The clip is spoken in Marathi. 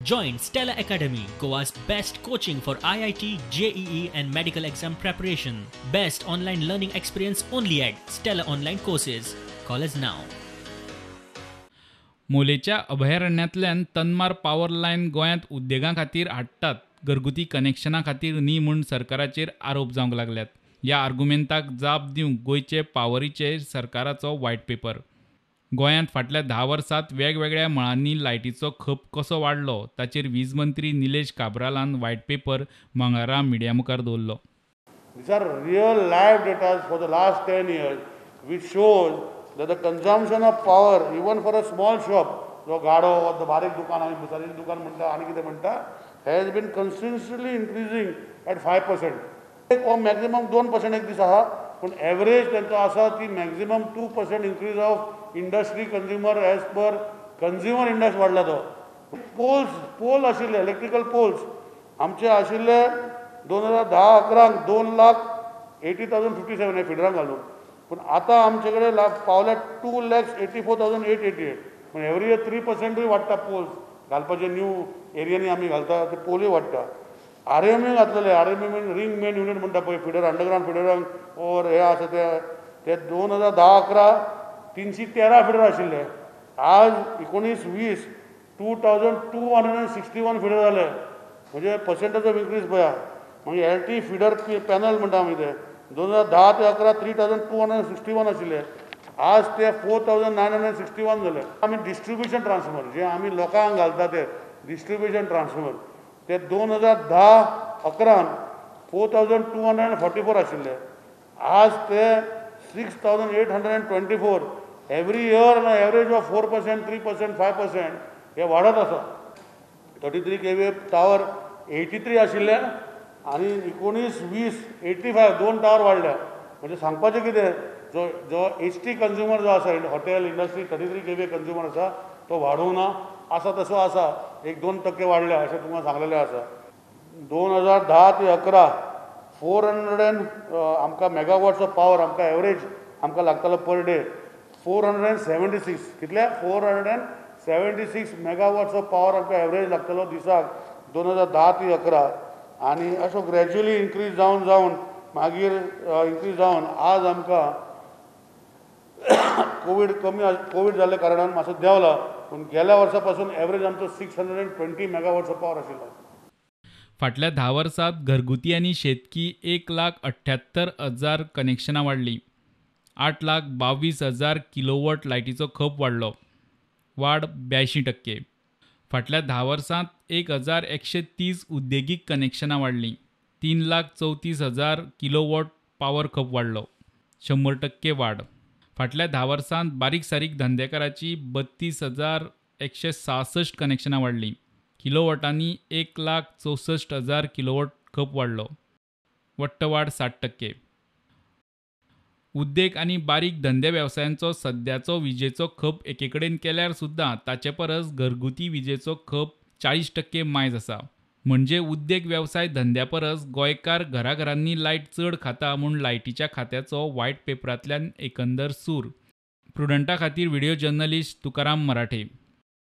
Join Stella Academy, Goa's best coaching for IIT, JEE and medical exam preparation. Best online learning experience only at Stella Online Courses. Call us now. मोलेच्या अभयारण्यातल्यान तन्मार पॉवर लायन गोंयांत उद्देगां खातीर हाडटात, घरगुती कनेक्शना खातीर न्ही म्हूण सरकाराचेर आरोप जावंक लागल्यात. ह्या आर्ग्युमेंटाक जाप दिवंक गोंयचे पावरीचेर सरकाराचो व्हायट पेपर. गोंयांत फाटल्या 10 वर्सांत वेगवेगळ्या मळांनी लायटीचो खप कसो वाडलो ताचेर वीज मंत्री निलेश काब्रालान व्हायट पेपर मंगळारा मिडिया मुखार दवरलो. These are real live data for the last 10 years which shows that the consumption of power even for a small shop, जो गाडो or the बारीक दुकान आमी भुसारीचें दुकान म्हणटा आनी कितें म्हणटा, has been consistently increasing at 5%. एक मॅक्झिमम 2% एक दीस आहा, पूण एवरेज तांचो आसा ती maximum 2% increase of industry consumer as per consumer index वाडला तो. पोल आशिल्ले इलेक्ट्रिकल पोल्स आमचे आशिल्ले 2010-11 2,80,057 फिडरांक घालून, पूण आतां आमचे कडेन पावल्या 2,84,888. पूण एवरी इयर 3%य वाडटा पोल्स घालपाचे. न्यू एरियांनी आमी घालता ते पोलूय वाडटा. RME घातलेले, RME मीन रिंग मेन युनिट म्हणटा पळय फिडर, अंडरग्राउंड फिडरांक ओर हे आसा ते 2010-11 313 फिडर आशिल्ले. आज 19-20 2,261 फिडर जाले. म्हणजे पर्सेंटेज ऑफ इन्क्रीज पळया. मागीर LT फिडर पॅनल म्हणटा आमी ते 2010 ते 11 3,261 आशिल्ले. आज ते 4,961 जाले. आमी डिस्ट्रिब्युशन ट्रान्सफॉर्मर जे आमी लोकांक घालता ते डिस्ट्रिब्युशन ट्रान्सफॉर्मर ते 2010-11 4,244 आशिल्ले. आज ते 6,824. Every year on average of 4%, 3%, 5% हे वाडत आसा. 33 kVA टावर 83 आशिल्ले आनी 19-20 85 2 टावर वाडल्या. म्हणजे सांगपाचें कितें, जो HT कंज्युमर जो आसा हॉटेल इंडस्ट्री 33 kVA कंज्युमर आसा तो वाडूंक ना, आसा तसो आसा. 1-2% वाडल्या अशें तुमकां सांगलेलें आसा. 2010 ते 11 400 आमकां मेगावॉट्स ऑफ पावर आमकां एवरेज आमकां लागतालो पर डे 476. कितले 476 मेगावॉट्स ऑफ पावर आमकां एवरेज लागतालो दिसाक 2010 ते 11. आनी अशें ग्रॅज्युअली इन्क्रीज जावन मागीर इन्क्रीज जावन आज आमकां कोवीड जाल्ल्या कारणान मातसो देंवला. पूण गेल्या वर्सा पासून एवरेज आमचो 620 मेगावॉट्स ऑफ पावर आशिल्लो. फाटल्या 10 वर्सांत घरगुती आनी शेतकी 1,78,000 कनेक्शनां वाडली. 8,22,000 किलोवॉट लायटीचो खप वाडलो, वाड 82%. फाटल्या 10 वर्सांत 1,130 उद्देगीक कनेक्शनां वाडलीं. 3,34,000 किलोवॉट पॉवर खप वाडलो, 100% वाड. फाटल्या 10 वर्सांत बारीक सारीक धंदेकाराची 32,166 कनेक्शनां वाडलीं. किलोवॉटांनी 1,64,000 किलोवॉट खप वाडलो, वट्ट वाड 60%. उद्देग आनी बारीक धंदे वेवसायांचो सद्याचो विजेचो खप एकेकडेन केल्यार सुद्दां ताचे परस घरगुती विजेचो खप 40% मायज आसा. म्हणजे उद्देग वेवसाय धंद्या परस गोंयकार घराघरांनी लायट चड खाता म्हूण लायटीच्या खात्याचो व्हायट पेपरांतल्यान एकंदर सूर. प्रुडंटा खातीर व्हिडिओ जर्नलिस्ट तुकाराम मराठे.